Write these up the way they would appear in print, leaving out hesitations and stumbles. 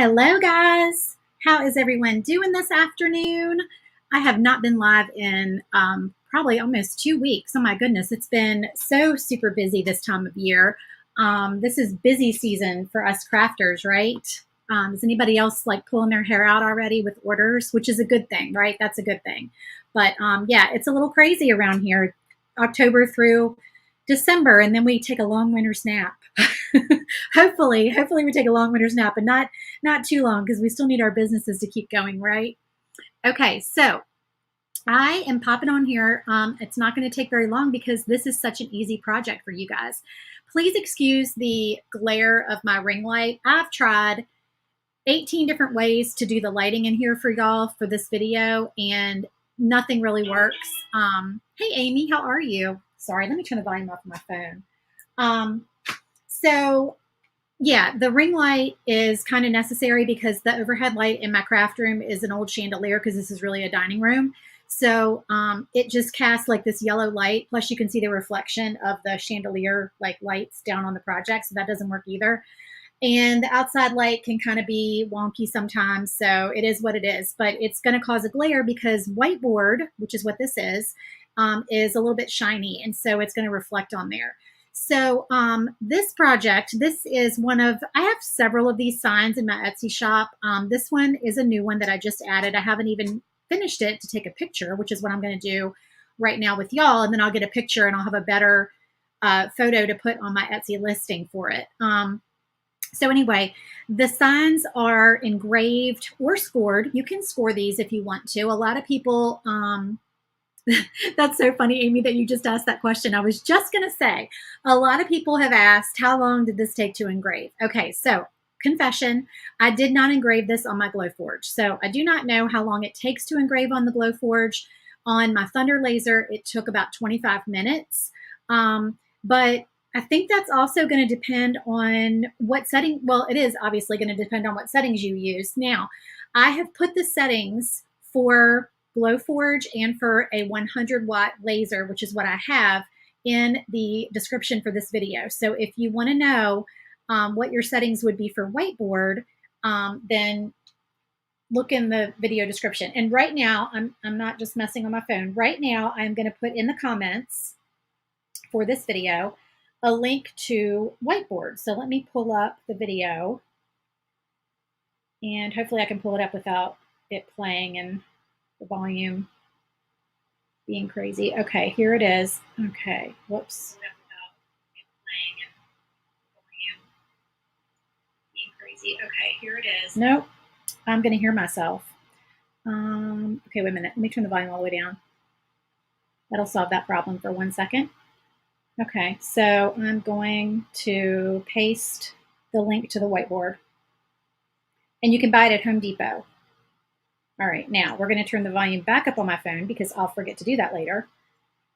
Hello guys, how is everyone doing this afternoon? I have not been live in probably almost 2 weeks. Oh my goodness, it's been so super busy this time of year. This is busy season for us crafters, right? Is anybody else like pulling their hair out already with orders, which is a good thing, right? That's a good thing. But yeah, it's a little crazy around here, October through December, and then we take a long winter's nap. hopefully we take a long winter's nap, but not too long because we still need our businesses to keep going, right? Okay, so I am popping on here. It's not going to take very long because this is such an easy project for you guys. Please excuse the glare of my ring light. I've tried 18 different ways to do the lighting in here for y'all for this video, and nothing really works. Hey, Amy, how are you? Sorry, let me turn the volume off my phone. So yeah, the ring light is kind of necessary because the overhead light in my craft room is an old chandelier because this is really a dining room. So it just casts like this yellow light. Plus you can see the reflection of the chandelier like lights down on the project. So that doesn't work either. And the outside light can kind of be wonky sometimes. So it is what it is, but it's going to cause a glare because Whiteboard, which is what this is a little bit shiny. And so it's going to reflect on there. So this project, this is one of, I have several of these signs in my Etsy shop. This one is a new one that I just added. I haven't even finished it to take a picture, which is what I'm going to do right now with y'all. And then I'll get a picture and I'll have a better photo to put on my Etsy listing for it. So anyway, the signs are engraved or scored. You can score these if you want to. A lot of people, that's so funny, Amy, that you just asked that question. I was just going to say, a lot of people have asked, how long did this take to engrave? Okay, so confession, I did not engrave this on my Glowforge. So I do not know how long it takes to engrave on the Glowforge. On my Thunder Laser, it took about 25 minutes. But I think that's also going to depend on what setting. Well, it is obviously going to depend on what settings you use. Now, I have put the settings for Glowforge and for a 100-watt laser, which is what I have, in the description for this video. So if you want to know what your settings would be for Whiteboard, then look in the video description. And right now, I'm not just messing on my phone. Right now, I'm going to put in the comments for this video a link to Whiteboard. So let me pull up the video, and hopefully I can pull it up without it playing and the volume being crazy. Okay, here it is. Okay, whoops. Okay, here it is. Nope, I'm going to hear myself. Okay, wait a minute. Let me turn the volume all the way down. That'll solve that problem for 1 second. Okay, so I'm going to paste the link to the Whiteboard. And you can buy it at Home Depot. All right, now we're going to turn the volume back up on my phone because I'll forget to do that later.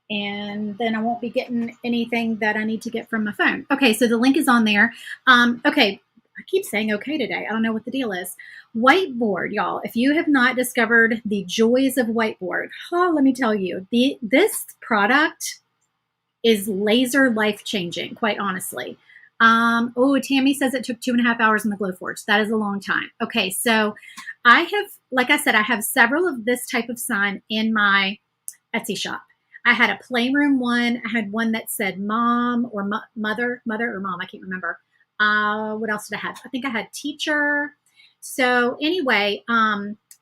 And then I won't be getting anything that I need to get from my phone. Okay, so the link is on there. Okay, I keep saying okay today. I don't know what the deal is. Whiteboard, y'all. If you have not discovered the joys of Whiteboard, let me tell you, this product is laser life-changing, quite honestly. Oh, Tammy says it took 2.5 hours in the Glowforge. That is a long time. Okay, so I have, like I said, I have several of this type of sign in my Etsy shop. I had a playroom one. I had one that said mom or mother or mom. I can't remember. What else did I have? I think I had teacher. So anyway,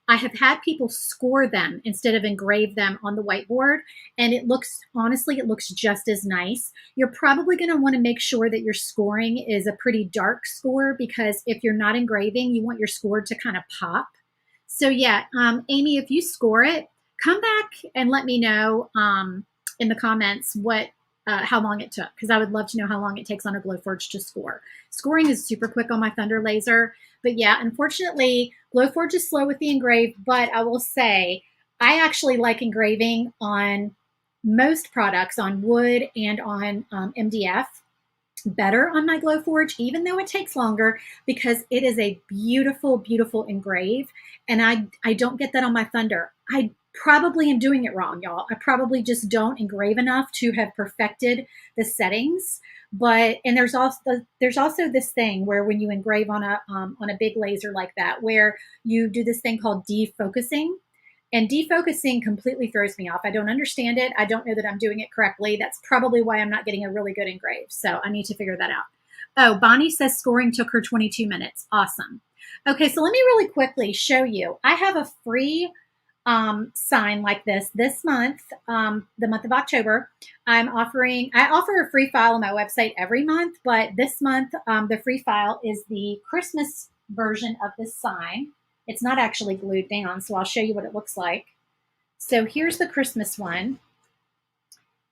I have had people score them instead of engrave them on the Whiteboard. And it looks, honestly, it looks just as nice. You're probably going to want to make sure that your scoring is a pretty dark score because if you're not engraving, you want your score to kind of pop. So yeah, Amy, if you score it, come back and let me know in the comments how long it took, because I would love to know how long it takes on a Glowforge to score. Scoring is super quick on my Thunder Laser, but yeah, unfortunately, Glowforge is slow with the engrave, but I will say I actually like engraving on most products, on wood and on MDF, better on my Glowforge, even though it takes longer, because it is a beautiful, beautiful engrave, and I don't get that on my Thunder. I probably am doing it wrong, y'all. I probably just don't engrave enough to have perfected the settings, And there's also this thing where when you engrave on a big laser like that, where you do this thing called defocusing, and defocusing completely throws me off. I don't understand it. I don't know that I'm doing it correctly. That's probably why I'm not getting a really good engrave. So I need to figure that out. Oh, Bonnie says scoring took her 22 minutes. Awesome. Okay, so let me really quickly show you. I have a free sign like this month, the month of October. I offer a free file on my website every month, but this month the free file is the Christmas version of this sign. It's not actually glued down, so I'll show you what it looks like. So here's the Christmas one.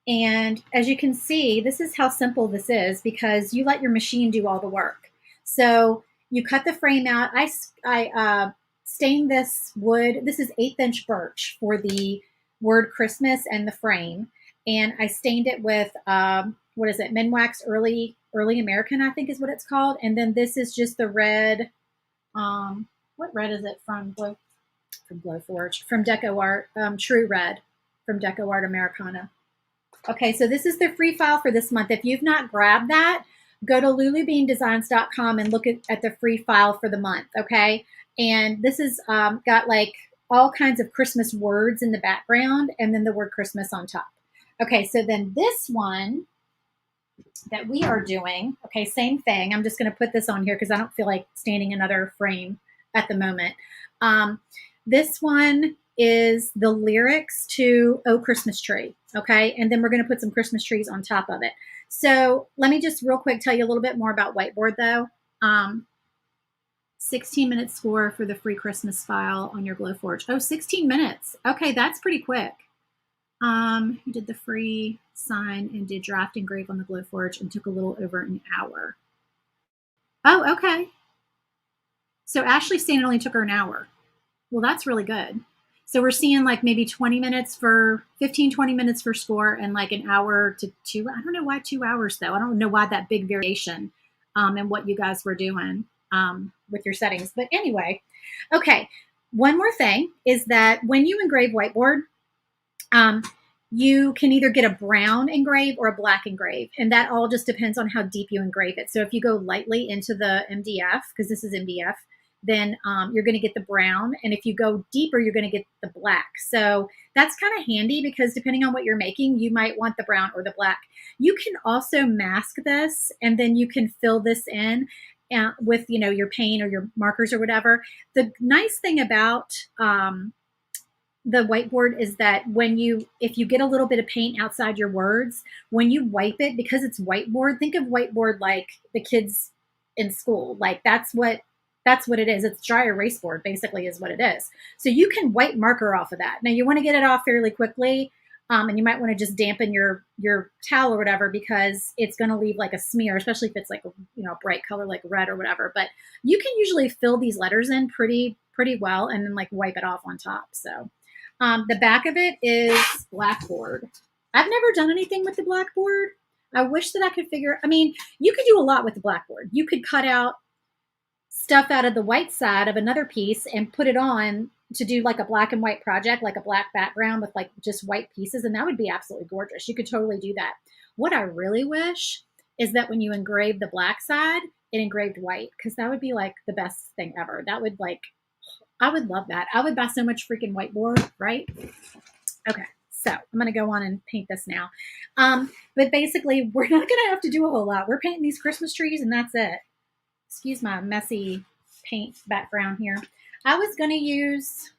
And as you can see, this is how simple this is because you let your machine do all the work. So you cut the frame out. I stained this wood. This is 1/8 inch birch for the word Christmas and the frame. And I stained it with, what is it? Minwax Early American, I think is what it's called. And then this is just the red. What red is it from? From Glowforge, from Deco Art, True Red from Deco Art Americana. Okay, so this is the free file for this month. If you've not grabbed that, go to lulubeandesigns.com and look at the free file for the month, okay? And this is got like all kinds of Christmas words in the background and then the word Christmas on top. Okay, so then this one that we are doing, okay, same thing. I'm just going to put this on here because I don't feel like standing another frame at the moment. This one is the lyrics to Oh Christmas Tree, okay? And then we're going to put some Christmas trees on top of it. So let me just real quick tell you a little bit more about Whiteboard though. 16-minute score for the free Christmas file on your Glowforge. Oh, 16 minutes. Okay, that's pretty quick. You did the free sign and did draft engrave on the Glowforge and took a little over an hour. Oh, okay. So Ashley saying it only took her an hour. Well, that's really good. So we're seeing like maybe 20 minutes for 15, 20 minutes for score and like an hour to 2. I don't know why 2 hours though. I don't know why that big variation in what you guys were doing with your settings. But anyway, okay. One more thing is that when you engrave Whiteboard, you can either get a brown engrave or a black engrave. And that all just depends on how deep you engrave it. So if you go lightly into the MDF, because this is MDF, then you're going to get the brown. And if you go deeper, you're going to get the black. So that's kind of handy because depending on what you're making, you might want the brown or the black. You can also mask this and then you can fill this in with, you know, your paint or your markers or whatever. The nice thing about the Whiteboard is that if you get a little bit of paint outside your words, when you wipe it, because it's Whiteboard, think of Whiteboard like the kids in school. Like that's what it is. It's dry erase board, basically, is what it is. So you can wipe marker off of that. Now you want to get it off fairly quickly, and you might want to just dampen your towel or whatever because it's going to leave like a smear, especially if it's like a bright color like red or whatever. But you can usually fill these letters in pretty well and then like wipe it off on top. So the back of it is Blackboard. I've never done anything with the Blackboard. I wish that I could you could do a lot with the Blackboard. You could cut out stuff out of the white side of another piece and put it on to do like a black and white project, like a black background with like just white pieces. And that would be absolutely gorgeous. You could totally do that. What I really wish is that when you engrave the black side, it engraved white, because that would be like the best thing ever. That would I would love that. I would buy so much freaking Whiteboard, right? Okay. So I'm going to go on and paint this now. But basically we're not going to have to do a whole lot. We're painting these Christmas trees and that's it. Excuse my messy paint background here. I was going to use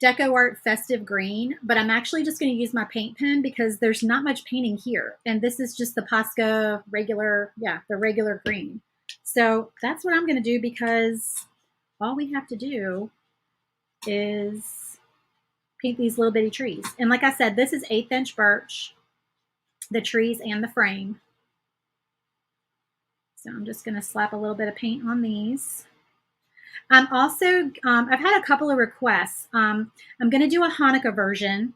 Deco Art Festive Green, but I'm actually just going to use my paint pen because there's not much painting here. And this is just the Posca regular, the regular green. So that's what I'm going to do because all we have to do is paint these little bitty trees. And like I said, this is 1/8 inch birch, the trees and the frame. So I'm just going to slap a little bit of paint on these. I'm also, I've had a couple of requests. I'm going to do a Hanukkah version.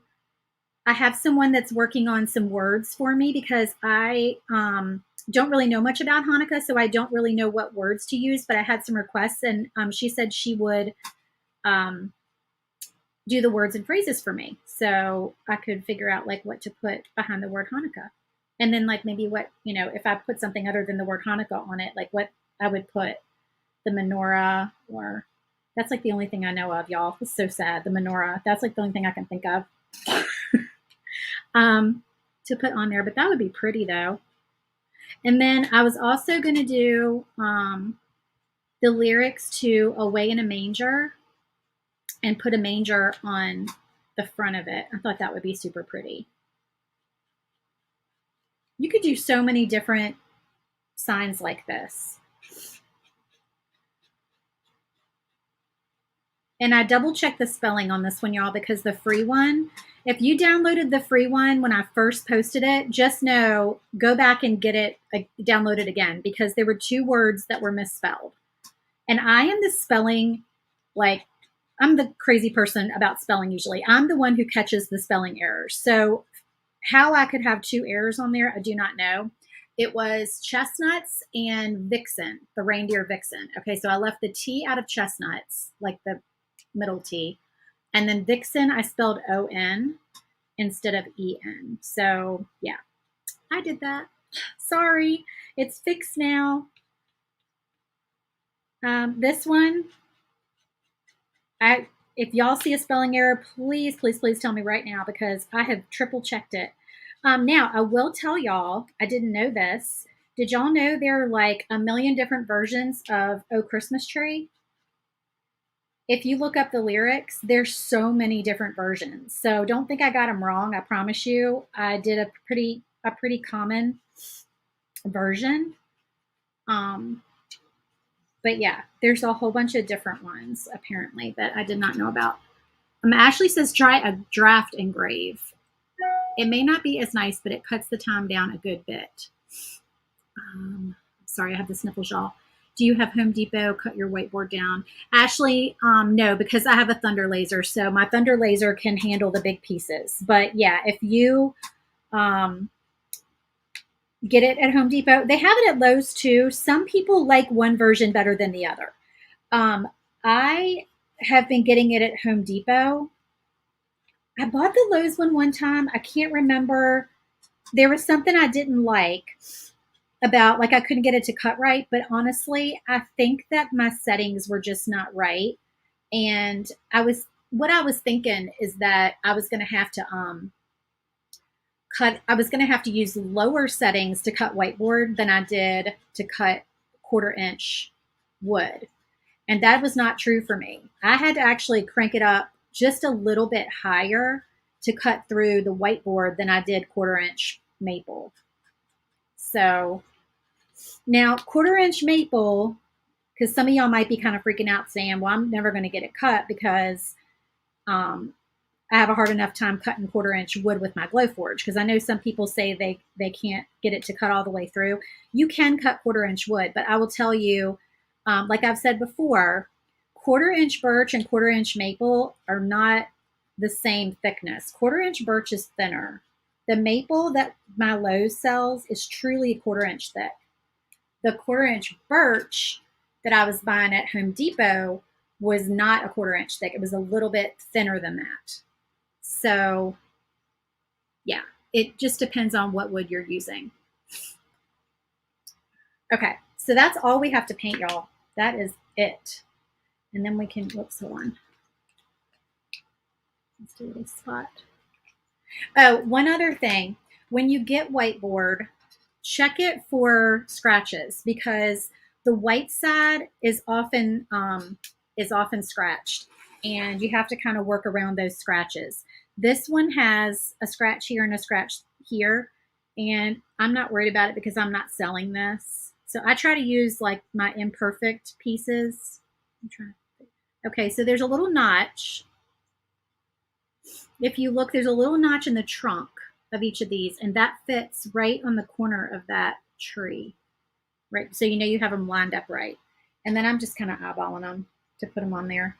I have someone that's working on some words for me because I don't really know much about Hanukkah, so I don't really know what words to use, but I had some requests and she said she would do the words and phrases for me. So I could figure out like what to put behind the word Hanukkah. And then like maybe what, if I put something other than the word Hanukkah on it, like what I would put, the menorah, or that's like the only thing I know of, y'all. It's so sad. The menorah. That's like the only thing I can think of to put on there. But that would be pretty though. And then I was also going to do the lyrics to Away in a Manger and put a manger on the front of it. I thought that would be super pretty. You could do so many different signs like this. And I double checked the spelling on this one, y'all, because the free one, if you downloaded the free one when I first posted it, just know, go back and get it, download it again, because there were 2 words that were misspelled. And I am the spelling, like, I'm the crazy person about spelling usually. I'm the one who catches the spelling errors. So how I could have 2 errors on there, I do not know. It was chestnuts and vixen, the reindeer vixen. Okay, so I left the T out of chestnuts, like the middle T. And then vixen, I spelled O-N instead of E-N. So yeah, I did that. Sorry, it's fixed now. This one, if y'all see a spelling error, please, please, please tell me right now, because I have triple checked it. Now, I will tell y'all, I didn't know this. Did y'all know there are like a million different versions of Oh Christmas Tree? If you look up the lyrics, there's so many different versions. So don't think I got them wrong. I promise you, I did a pretty common version. But yeah, there's a whole bunch of different ones apparently that I did not know about. Ashley says try a draft engrave. It may not be as nice, but it cuts the time down a good bit. Sorry, I have the sniffles, y'all. Do you have Home Depot cut your whiteboard down? Ashley, no, because I have a Thunder Laser. So my Thunder Laser can handle the big pieces. But yeah, if you get it at Home Depot, they have it at Lowe's too. Some people like one version better than the other. I have been getting it at Home Depot. I bought the Lowe's one time. I can't remember. There was something I didn't like about, like, I couldn't get it to cut right. But honestly, I think that my settings were just not right. And what I was thinking is that I was going to have to I was going to have to use lower settings to cut whiteboard than I did to cut 1/4 inch wood. And that was not true for me. I had to actually crank it up just a little bit higher to cut through the whiteboard than I did 1/4 inch maple. So now 1/4 inch maple, because some of y'all might be kind of freaking out saying, well, I'm never going to get it cut because I have a hard enough time cutting 1/4 inch wood with my Glowforge, because I know some people say they can't get it to cut all the way through. You can cut 1/4 inch wood, but I will tell you, like I've said before, 1/4 inch birch and 1/4 inch maple are not the same thickness. 1/4 inch birch is thinner. The maple that my Lowe's sells is truly 1/4 inch thick. The 1/4 inch birch that I was buying at Home Depot was not a 1/4 inch thick. It was a little bit thinner than that. So yeah, it just depends on what wood you're using. Okay, so that's all we have to paint, y'all. That is it. And then we can, whoops, hold on. Let's do a little spot. Oh, one other thing. When you get whiteboard, check it for scratches, because the white side is often scratched, and you have to kind of work around those scratches. This one has a scratch here and a scratch here, and I'm not worried about it because I'm not selling this. So I try to use like my imperfect pieces. Okay, so there's a little notch. If you look, there's a little notch in the trunk of each of these, and that fits right on the corner of that tree, right? So you know you have them lined up right. And then I'm just kind of eyeballing them to put them on there.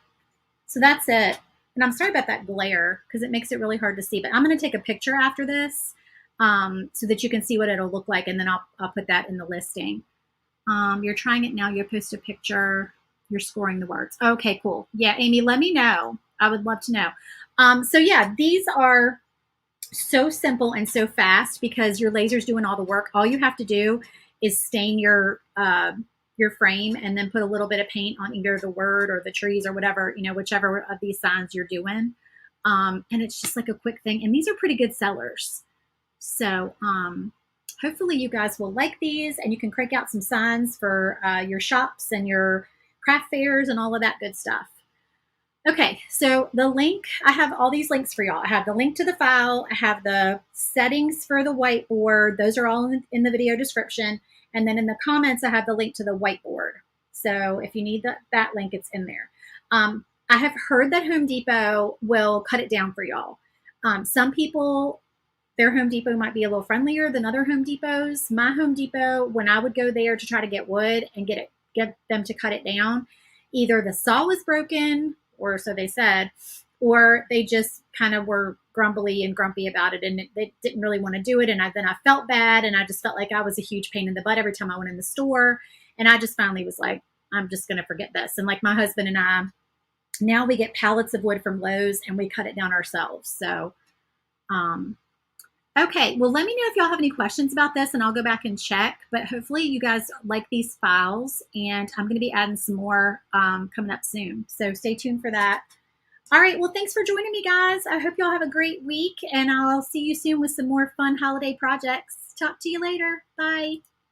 So that's it. And I'm sorry about that glare because it makes it really hard to see, but I'm going to take a picture after this so that you can see what it'll look like, and then I'll put that in the listing. You're trying it now. You'll post a picture. You're scoring the words. Okay, cool. Yeah, Amy, let me know. I would love to know. So yeah, these are so simple and so fast because your laser's doing all the work. All you have to do is stain your frame and then put a little bit of paint on either the word or the trees or whatever, you know, whichever of these signs you're doing. And it's just like a quick thing. And these are pretty good sellers. So hopefully you guys will like these and you can crank out some signs for your shops and your craft fairs and all of that good stuff. Okay, so the link, I have all these links for y'all. I have the link to the file. I have the settings for the whiteboard. Those are all in the video description. And then in the comments, I have the link to the whiteboard. So if you need that link, it's in there. I have heard that Home Depot will cut it down for y'all. Some people, their Home Depot might be a little friendlier than other Home Depots. My Home Depot, when I would go there to try to get wood and get them to cut it down, either the saw was broken, or so they said, or they just kind of were grumbly and grumpy about it and they didn't really want to do it. And then I felt bad and I just felt like I was a huge pain in the butt every time I went in the store. And I just finally was like, I'm just going to forget this. And like my husband and I, now we get pallets of wood from Lowe's and we cut it down ourselves. So, okay, well, let me know if y'all have any questions about this and I'll go back and check. But hopefully you guys like these files and I'm going to be adding some more coming up soon. So stay tuned for that. All right, well, thanks for joining me, guys. I hope y'all have a great week and I'll see you soon with some more fun holiday projects. Talk to you later. Bye.